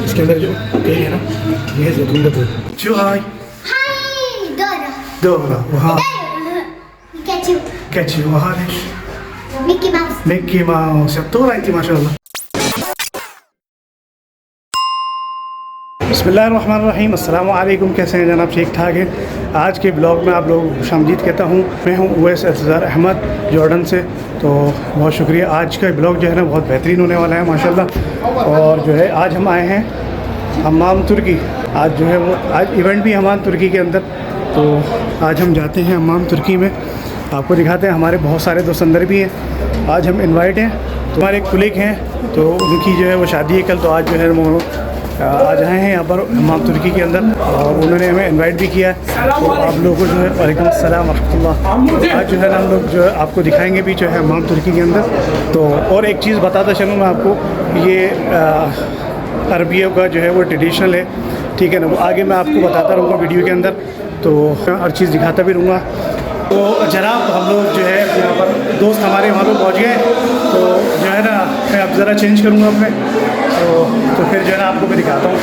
इसके अंदर जो तेल है ना, ये है जैतून का तेल। जो हाय Dora, वहाँ कैची वहाँ है मिक्की माउस। अब तो आई थी माशाल्लाह। बिस्मिल्लाहिर्रहमानिर्रहीम, अस्सलाम वालेकुम। कैसे हैं जनाब? ठीक ठाक है। आज के ब्लॉग में आप लोगों को खुशामदीद कहता हूँ। मैं हूँ उवैस अज़हर अहमद जॉर्डन से। तो बहुत शुक्रिया। आज का ब्लॉग जो है ना बहुत बेहतरीन होने वाला है माशाल्लाह। और जो है आज हम आए हैं हम्माम तुर्की। आज जो है वो आज इवेंट भी हम्माम तुर्की के अंदर। तो आज हम जाते हैं हम्माम तुर्की में, आपको दिखाते हैं। हमारे बहुत सारे दोस्त अंदर भी हैं। आज हम इनवाइट हैं। तो हमारे कुलीग हैं, तो उनकी जो है वो शादी है कल। तो आज जो है वो आज आए हैं यहाँ पर हम्माम तुर्की के अंदर, और उन्होंने हमें इनवाइट भी किया है। तो आप लोगों को जो है वालेकुम अस्सलाम रहमतुल्लाह। आज जो है ना हम लोग जो है आपको दिखाएंगे भी जो है हम्माम तुर्की के अंदर। तो और एक चीज़ बताता चलूँ मैं आपको, ये अरबियों का जो है वो ट्रेडिशनल है, ठीक है ना। वो आगे मैं आपको बताता रहूँगा वीडियो के अंदर, तो हर चीज़ दिखाता भी रहूँगा। तो जनाब हम लोग जो है यहाँ पर दोस्त हमारे वहाँ पर पहुँच गए। तो जो है ना मैं अब ज़रा चेंज करूँगा अपने, तो फिर जो है ना आपको मैं दिखाता हूँ।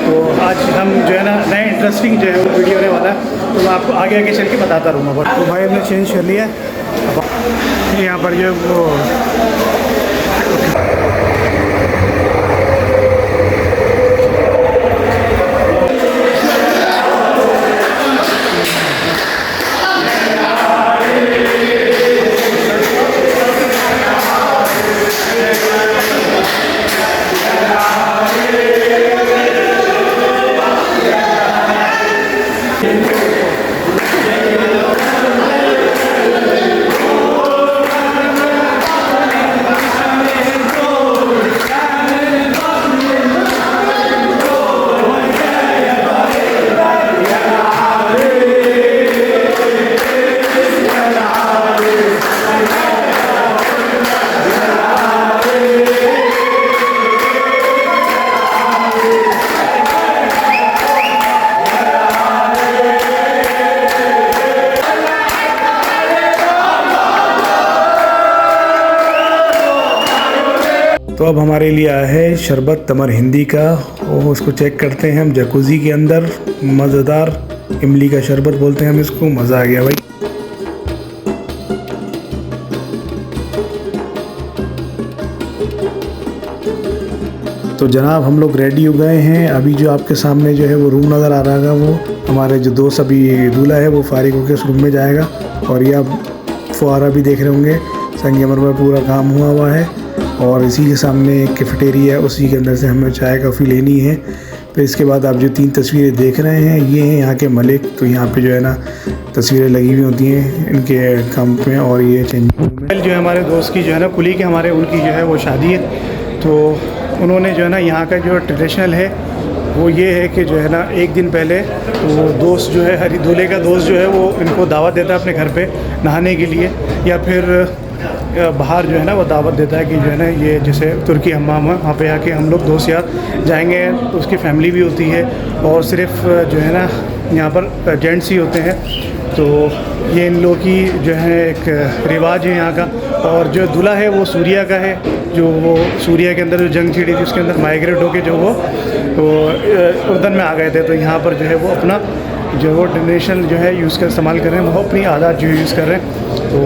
तो आज हम जो है ना नए इंटरेस्टिंग जो है वो वीडियो होने वाला है, तो मैं आपको आगे आगे चल के बताता रहूँगा। तो भाई हमने चेंज कर लिया है। यहाँ पर जो वो तो अब हमारे लिए आया है शरबत तमर हिंदी का, और उसको चेक करते हैं हम। जकूज़ी के अंदर मज़ेदार इमली का शरबत बोलते हैं हम इसको। मज़ा आ गया भाई। तो जनाब हम लोग रेडी हो गए हैं। अभी जो आपके सामने जो है वो रूम नज़र आ रहा है, वो हमारे जो दोस्त अभी दूल्हा है वो फारिग होकर उस रूम में जाएगा। और ये आप फुहारा भी देख रहे होंगे, संगमरमर पूरा काम हुआ है। और इसी के सामने एक कैफेटेरिया है, उसी के अंदर से हमें चाय कॉफ़ी लेनी है। फिर इसके बाद आप जो 3 तस्वीरें देख रहे हैं ये हैं यहाँ के मलिक। तो यहाँ पे जो है ना तस्वीरें लगी हुई होती हैं इनके कैंप में। और ये चेंजिंग रूम है। जो है हमारे दोस्त की जो है ना कुलीग है हमारे, उनकी जो है वो शादी है। तो उन्होंने जो है ना यहाँ का जो ट्रेडिशनल है वो ये है कि जो है ना एक दिन पहले तो दोस्त जो है हरी दूल्हे का दोस्त जो है वो इनको दावत देता है अपने घर पे नहाने के लिए, या फिर बाहर जो है ना वो दावत देता है कि जो है ना ये जैसे तुर्की हम्माम है, वहाँ पे आके हम लोग दोस्त यार जाएंगे। तो उसकी फैमिली भी होती है, और सिर्फ जो है ना यहाँ पर जेंट्स ही होते हैं। तो ये इन लोगों की जो है एक रिवाज है यहाँ का। और जो दूल्हा है वो सूर्या का है, जो वो सूर्या के अंदर जो जंग छिड़ी थी उसके अंदर माइग्रेट होके जो वो उर्दन में आ गए थे। तो यहाँ पर जो है वो अपना जो वो ट्रेडिशनल जो है यूज़ कर इस्तेमाल कर रहे हैं, वो अपनी आदत जो यूज़ कर रहे हैं। तो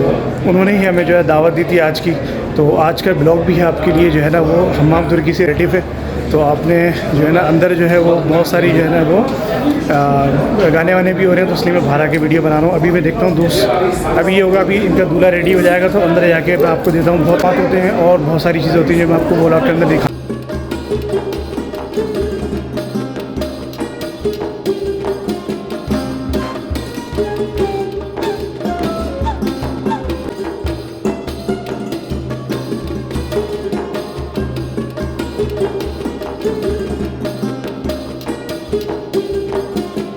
उन्होंने ही हमें जो है दावत दी थी आज की। तो आज का ब्लॉग भी है आपके लिए जो है ना वो हम्माम तुर्की से रिलेटिव है। तो आपने जो है ना अंदर जो है वो बहुत सारी जो है ना वो गाने वाने भी हो रहे हैं, तो इसलिए मैं बाहर आके वीडियो बना रहा हूँ। अभी मैं देखता हूँ दोस्त अभी ये होगा, अभी इनका दूल्हा रेडी हो जाएगा तो अंदर जाके मैं आपको देता हूँ। बहुत बात होते हैं और बहुत सारी चीज़ें होती हैं जो मैं आपको ब्लॉग के अंदर दिखा।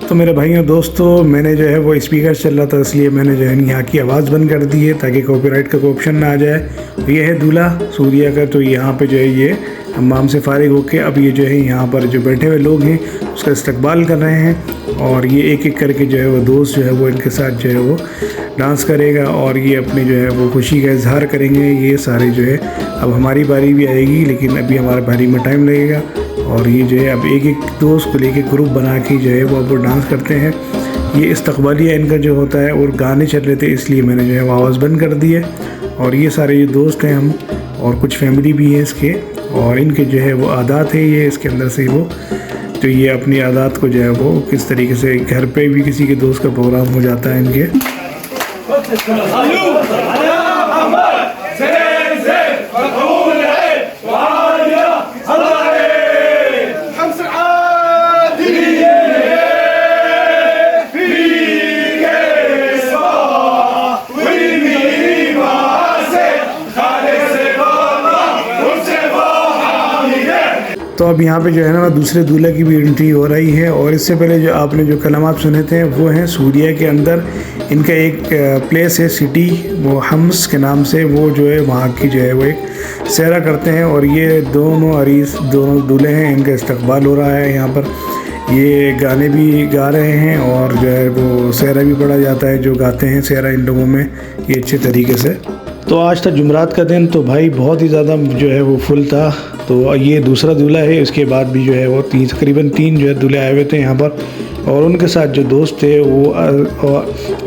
तो मेरे भाइयों दोस्तों, मैंने जो है वो स्पीकर चल रहा था इसलिए मैंने जो है यहाँ की आवाज़ बंद कर दी है ताकि कॉपीराइट का कोई ऑप्शन ना आ जाए। तो ये है दूल्हा सूर्या का। तो यहाँ पे जो है ये हम्माम से फारिग होके अब ये जो है यहाँ पर जो बैठे हुए लोग हैं उसका इस्तकबाल कर रहे हैं। और ये एक एक करके जो है वो दोस्त जो है वो इनके साथ जो है वो डांस करेगा और ये अपनी जो है वो खुशी का इजहार करेंगे। ये सारे जो है अब हमारी बारी भी आएगी, लेकिन अभी हमारे बारी में टाइम लगेगा। और ये जो है अब एक एक दोस्त को लेके ग्रुप बना के जो है वो अब डांस करते हैं। ये इस्तकबालिया इनका जो होता है, और गाने चल रहे थे इसलिए मैंने जो है वो आवाज़ बंद कर दी है। और ये सारे ये दोस्त हैं हम, और कुछ फैमिली भी है इसके, और इनके जो है वो आदात है ये इसके अंदर से वो, तो ये अपनी आदात को जो है वो किस तरीके से घर पे भी किसी के दोस्त का प्रोग्राम हो जाता है इनके। तो अब यहाँ पे जो है ना दूसरे दूल्हे की भी एंट्री हो रही है। और इससे पहले जो आपने जो कलमात सुने थे वो हैं सूरिया के अंदर इनका एक प्लेस है, सिटी, वो हम्स के नाम से, वो जो है वहाँ की जो है वो एक सहरा करते हैं। और ये दोनों अरीस, दोनों दूल्हे हैं, इनका इस्तकबाल हो रहा है यहाँ पर। ये गाने भी गा रहे हैं और जो है वो सहरा भी पढ़ा जाता है, जो गाते हैं सहरा इन लोगों में ये अच्छे तरीके से। तो आज था जुमरात का दिन, तो भाई बहुत ही ज़्यादा जो है वो फुल था। तो ये दूसरा दूल्हा है, इसके बाद भी जो है वो तकरीबन 3 जो है दूल्हे आए हुए थे यहाँ पर। और उनके साथ जो दोस्त थे वो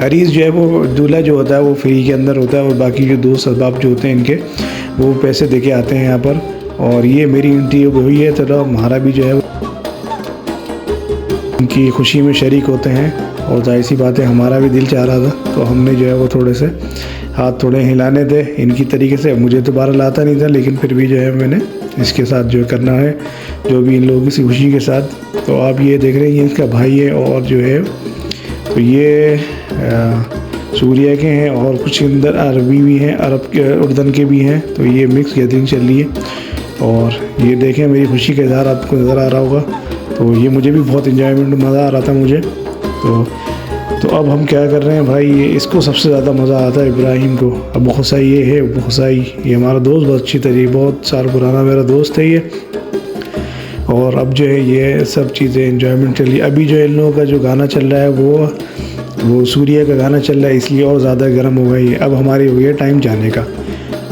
अरीस जो है वो दूल्हा जो होता है वो फ्री के अंदर होता है, और बाकी जो दोस्त असबाब जो होते हैं इनके वो पैसे दे के आते हैं यहाँ पर। और ये मेरी एंट्री हुई है, तो हमारा भी जो है उनकी खुशी में शरीक होते हैं। और जाहिर सी बात है हमारा भी दिल चाह रहा था, तो हमने जो है वो थोड़े से हाथ थोड़े हिलाने थे इनकी तरीके से। मुझे तो बारह लाता नहीं था, लेकिन फिर भी जो है मैंने इसके साथ जो करना है, जो भी इन लोगों की खुशी के साथ। तो आप ये देख रहे हैं, ये इसका भाई है, और जो है तो ये सूरिया के हैं, और कुछ अंदर अरबी भी हैं, अरब के उर्दन के भी हैं। तो ये मिक्स गैदरिंग चल रही है। और ये देखें मेरी खुशी का इज़हार आपको नज़र आ रहा होगा। तो ये मुझे भी बहुत इंजॉयमेंट, मज़ा आ रहा था मुझे। तो अब हम क्या कर रहे हैं भाई, ये इसको सबसे ज़्यादा मज़ा आता है इब्राहिम को। अबू खुसाई ये है, अबू खुसाई ये हमारा दोस्त, बहुत अच्छी तरीके, बहुत साल पुराना मेरा दोस्त है ये। और अब जो है ये सब चीज़ें एंजॉयमेंट चली। अभी जो इन लोगों का जो गाना चल रहा है वो सूर्या का गाना चल रहा है, इसलिए और ज़्यादा गर्म हो गई है। अब हमारी हो गया टाइम जाने का।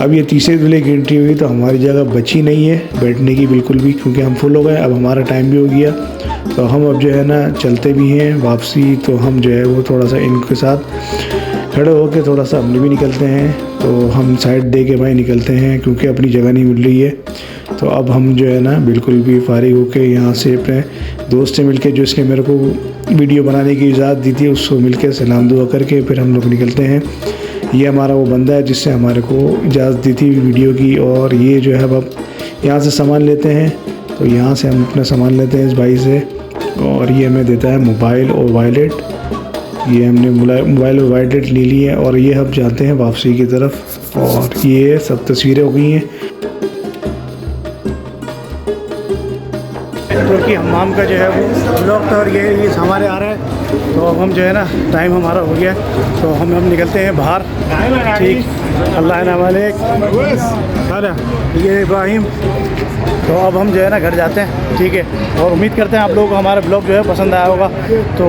अब ये तीसरे दूल्हे की एंट्री हुई, तो हमारी जगह बची नहीं है बैठने की बिल्कुल भी, क्योंकि हम फुल हो गए। अब हमारा टाइम भी हो गया, तो हम अब जो है ना चलते भी हैं वापसी। तो हम जो है वो थोड़ा सा इनके साथ खड़े होकर थोड़ा सा हमने भी निकलते हैं। तो हम साइड दे के भाई निकलते हैं, क्योंकि अपनी जगह नहीं मिल रही है। तो अब हम जो है ना बिल्कुल भी फारिग होकर यहाँ से अपने दोस्त से मिलके, जो इसने मेरे को वीडियो बनाने की इजाज़त दी थी, उसको मिलके सलाम दुआ करके फिर हम लोग निकलते हैं। ये हमारा वो बंदा है जिससे हमारे को इजाज़त दी थी वीडियो की। और ये जो है अब यहाँ से सामान लेते हैं, तो यहाँ से हम अपना सामान लेते हैं इस भाई से। और ये हमें देता है मोबाइल और वॉलेट। ये हमने मोबाइल और वॉलेट ले ली है, और ये हम जाते हैं वापसी की तरफ। और ये सब तस्वीरें हो गई हैं। तुर्की हमाम का जो है वो ब्लॉग था, और ये हमारे आ रहा है। तो अब हम जो है ना टाइम हमारा हो गया, तो हम निकलते हैं बाहर। ठीक, अल्लाह ना वालेक, ये इब्राहिम। तो अब हम जो है ना घर जाते हैं, ठीक है। और उम्मीद करते हैं आप लोगों को हमारा ब्लॉग जो है पसंद आया होगा। तो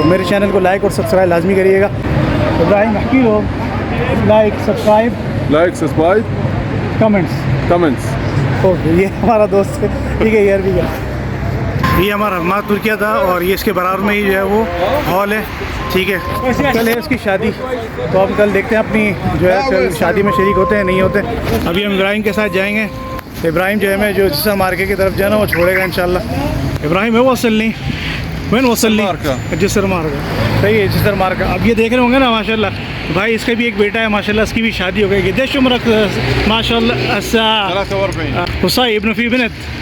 मेरे चैनल को लाइक और सब्सक्राइब लाजमी करिएगा। इब्राहिम हकी लो, लाइक सब्सक्राइब कमेंट्स। ओके, ये हमारा दोस्त है, ठीक है यार भी है। ये हमारा हमारा तुर्किया था, और ये इसके बराबर में ही जो है वो हॉल है, ठीक है। कल है उसकी शादी, तो हम कल देखते हैं अपनी जो है कल शादी में शरीक होते हैं नहीं होते। अभी हम इब्राहिम के साथ जाएंगे। इब्राहिम जो है मैं जो जिसर मार्केट की तरफ जाना वो छोड़ेगा इंशाल्लाह। इब्राहिम है वसलनी जिसर मार्का, सही है, जिसर मार्का। अब ये देख रहे होंगे ना माशाल्लाह भाई, इसका भी एक बेटा है माशाल्लाह, इसकी भी शादी हो गई। देश उम्र माशाल्लाह हुसैन इब्न फी बिनत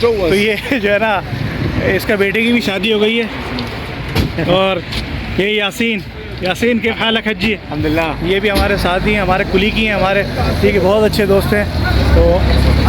तो ये जो है ना इसका बेटे की भी शादी हो गई है। और ये यासीन के हालक हज्जी, अल्हम्दुलिल्लाह, ये भी हमारे साथ ही हैं, हमारे कुलीग ही हैं हमारे, ठीक है, बहुत अच्छे दोस्त हैं। तो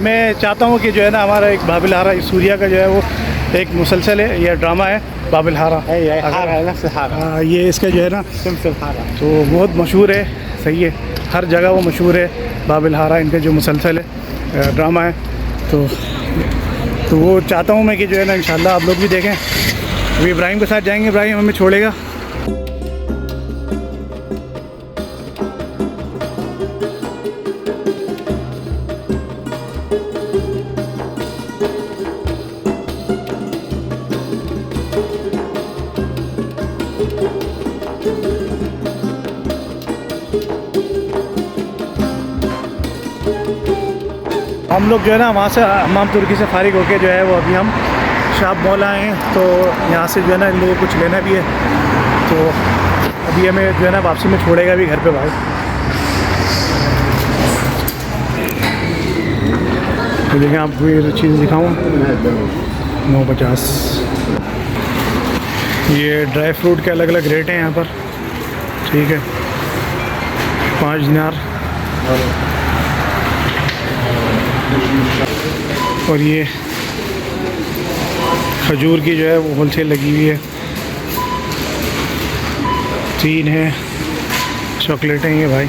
मैं चाहता हूँ कि जो है ना हमारा एक बाबिल हारा सूरिया का जो है वो एक मुसलसल है या ड्रामा है बाबिल हारा। ये इसका जो है ना तो बहुत मशहूर है, सही है, हर जगह वो मशहूर है बाबिल हारा, इनका जो मुसलसल है ड्रामा है। तो तो वो चाहता हूँ मैं कि जो है ना इंशाल्लाह आप लोग भी देखें। अभी इब्राहिम के साथ जाएंगे, इब्राहिम हमें छोड़ेगा। हम लोग जो है ना वहाँ से हमाम तुर्की से फारिग होके जो है वो अभी हम शाप मॉल आए हैं। तो यहाँ से जो है ना इन लोगों को कुछ लेना भी है, तो अभी हमें जो है ना वापसी में छोड़ेगा भी घर पे भाई। तो देखिए आपको ये चीज़ दिखाऊँ, 950। ये ड्राई फ्रूट के अलग अलग रेट हैं यहाँ पर, ठीक है। 5 दिनार। और ये खजूर की जो है वो होलसेल लगी हुई है, 3 है। चॉकलेटें ये भाई।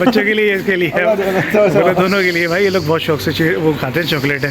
बच्चों के लिए, इसके लिए बोले दोनों के लिए भाई। ये लोग बहुत शौक से वो खाते हैं चॉकलेट है।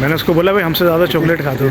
मैंने उसको बोला भाई हमसे ज़्यादा चॉकलेट खाते हो।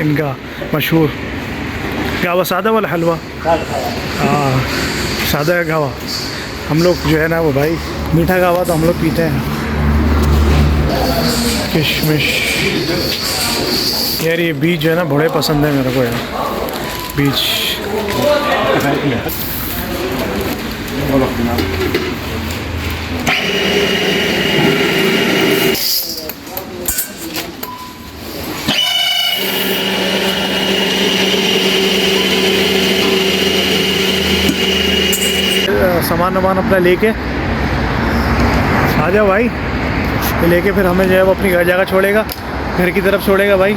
इनका मशहूर। गावा सादा वाला हलवा? हाँ सादा है गावा। हम लोग जो है ना वो भाई मीठा गावा तो हम लोग पीते हैं। किशमिश यार, ये बीज जो है ना बड़े पसंद है मेरे को यार, बीज। सामान वामान अपना लेके आ जाओ भाई। ये लेके फिर हमें जो है वो अपनी घर जगह छोड़ेगा, घर की तरफ छोड़ेगा भाई।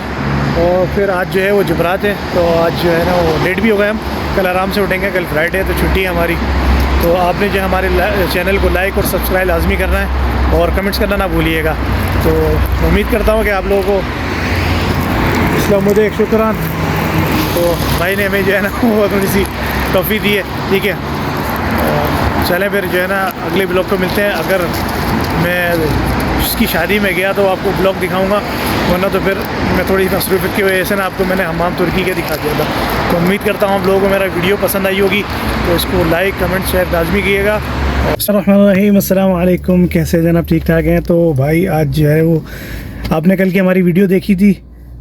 और फिर आज जो है वो जुबरात है, तो आज जो है ना वो लेट भी हो गए हम। कल आराम से उठेंगे, कल फ्राइडे है तो छुट्टी है हमारी। तो आपने जो हमारे चैनल को लाइक और सब्सक्राइब लाजमी करना है और कमेंट्स करना ना भूलिएगा। तो उम्मीद करता हूँ कि आप लोगों को इस्लामुद्दीन एक शुक्रान। तो भाई ने हमें जो है ना वो थोड़ी सी टॉफ़ी दी है, ठीक है। चलें फिर जो है ना अगले ब्लॉग को मिलते हैं। अगर मैं उसकी शादी में गया तो आपको ब्लॉग दिखाऊंगा, वरना तो फिर मैं थोड़ी मसरूफियत की वजह से ना आपको मैंने हमाम तुर्की के दिखा दिया था। तो उम्मीद करता हूँ आप लोगों को मेरा वीडियो पसंद आई होगी, तो इसको लाइक कमेंट शेयर लाजमी कीजिएगा। अस्सलाम वालेकुम, कैसे जनाब, ठीक ठाक हैं? तो भाई आज जो है वो आपने कल की हमारी वीडियो देखी थी,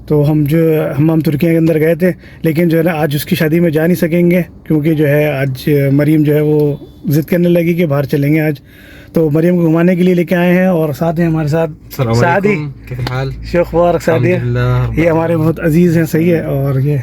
तो हम जो हमाम तुर्की के अंदर गए थे, लेकिन जो है ना आज उसकी शादी में जा नहीं सकेंगे, क्योंकि जो है आज मरीम जो है वो ज़िद करने लगी कि बाहर चलेंगे आज। तो मरीम को घुमाने के लिए लेके आए हैं और साथ हैं हमारे साथ सादी शेख मुबारक सादी। ये हमारे बहुत अजीज़ हैं, सही है। और ये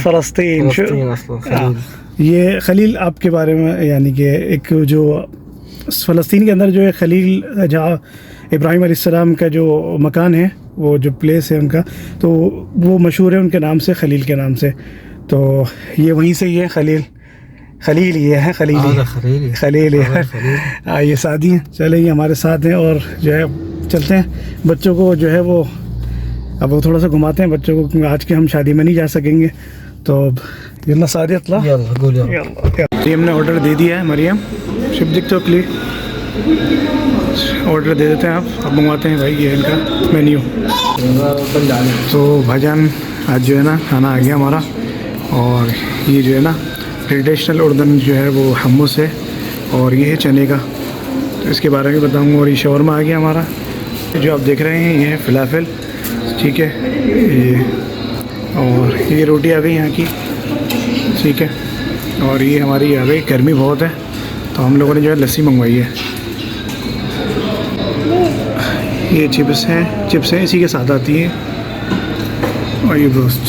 फ़लस्तीन। ये खलील आपके बारे में, यानी कि एक जो फ़लस्तीन के अंदर जो है खलील, जहाँ इब्राहिम अलैहिस्सलाम का जो मकान है, वो जो प्लेस है उनका, तो वो मशहूर है उनके नाम से, खलील के नाम से। तो ये वहीं से ही है खलील ये है खलील है। ये सादी हैं। चले ये हमारे साथ हैं और जो है चलते हैं। बच्चों को जो है वो अब वो थोड़ा सा घुमाते हैं बच्चों को, क्योंकि आज के हम शादी में नहीं जा सकेंगे। तो यल्ला सादी अतला हमने ऑर्डर दे दिया है। मरियम शिब्दिक तो क्ली ऑर्डर दे देते हैं आप, अब मंगवाते हैं भाई। ये इनका मेन्यू। तो भाईजान आज जो है ना खाना आ गया हमारा, और ये जो है ना ट्रेडिशनल उर्दन जो है वो हमूस है, और ये है चने का, तो इसके बारे में बताऊंगा। और ये शौरमा आ गया हमारा, जो आप देख रहे हैं ये है फलाफल, ठीक है। ये और ये रोटी आ गई यहाँ की, ठीक है। और ये हमारी आ गई, गर्मी बहुत है तो हम लोगों ने जो है लस्सी मंगवाई है। ये चिप्स हैं इसी के साथ आती है। और ये ब्रोस्ट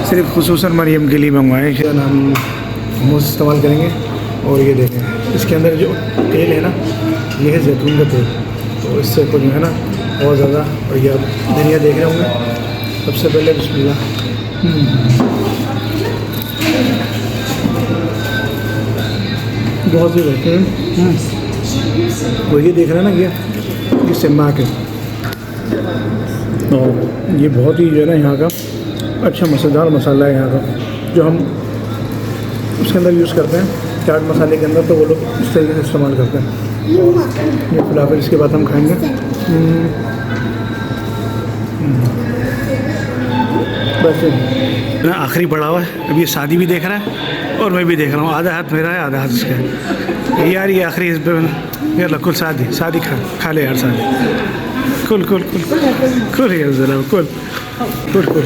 सिर्फ खुसूसन मरियम के लिए मंगवाए, हम हमूस इस्तेमाल करेंगे। और ये देखें इसके अंदर जो तेल है ना, ये है जैतून का तेल, तो इससे को जो है ना बहुत ज़्यादा। और ये आप धनिया देख रहे होंगे। सबसे पहले बिस्मिल्लाह। बहुत ही बेहतरीन। वो ये देख रहे हैं ना ये सिम्माक है, और ये बहुत ही जो है ना यहाँ का अच्छा मसालेदार मसाला है यहाँ का, जो हम उसके अंदर यूज़ करते हैं चाट मसाले के अंदर, तो वो लोग इस तरीके से इस्तेमाल करते हैं। ये फिलहाल इसके बाद हम खाएंगे। बस ना आखिरी पड़ा हुआ है, अभी ये शादी भी देख रहा है और मैं भी देख रहा हूँ, आधा हाथ मेरा है आधा हाथ उसका है। यार ये आखिरी इस पर यार कुल शादी खा ले यार शादी, कुल कुल कुल कुल यार ज़रा कुल कुल कुल।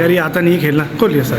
यार ये आता नहीं है खेलना, कुल ये सर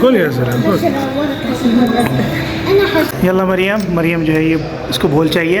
कुल या सर कुल। यल्ला मरियम जो है ये इसको बोल चाहिए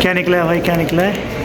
क्या निकला है भाई, क्या निकला है?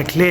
अखले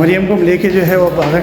मरियम को लेके जो है वो आ गए।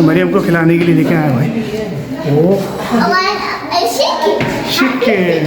मरियम को खिलाने के लिए लेके आया भाई। ओह चिकन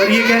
और ये क्या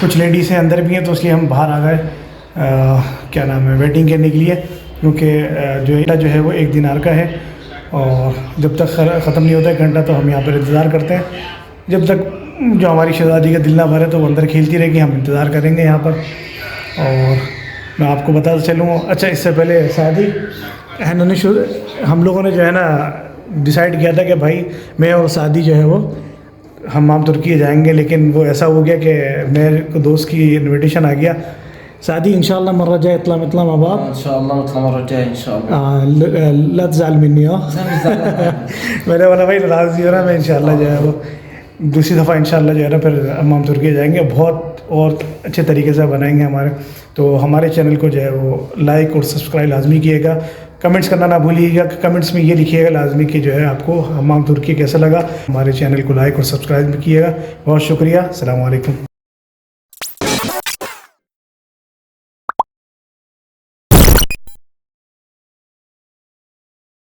कुछ लेडीज़ हैं अंदर भी हैं, तो इसलिए हम बाहर आ गए क्या नाम है वेटिंग करने के लिए, क्योंकि जो है वो 1 दिनार का है, और जब तक ख़त्म नहीं होता 1 घंटा तो हम यहाँ पर इंतज़ार करते हैं, जब तक जो हमारी शहज़ादी का दिल ना भरे तो वो अंदर खेलती रहेगी, हम इंतज़ार करेंगे यहाँ पर। और मैं आपको बताता चलूँ, अच्छा इससे पहले शादी हम लोगों ने जो है ना डिसाइड किया था कि भाई मैं और शादी जो है वो हम्माम तुर्की जाएंगे, लेकिन वो ऐसा हो गया कि मेरे को दोस्त की इनविटेशन आ गया। शादी इंशाल्लाह मर्रा जाए इतला माँ बाप इंशाल्लाह मर्रा जाए इंशाल्लाह लत जाल मिन्नी हो मेरे वाला भाई नाराज़ नहीं हो रहा, मैं इंशाल्लाह जो है वो दूसरी दफ़ा इंशाल्लाह जो है ना फिर हम्माम तुर्की जाएंगे, बहुत और अच्छे तरीके से बनाएंगे हमारे। तो हमारे चैनल को जो है वो लाइक और सब्सक्राइब लाजमी कीजिएगा, कमेंट्स करना ना भूलिएगा, कमेंट्स में ये लिखिएगा लाजमी कि जो है आपको हम्माम तुर्की कैसा लगा। हमारे चैनल को लाइक और सब्सक्राइब भी कीजिएगा। बहुत शुक्रिया, अस्सलाम वालेकुम।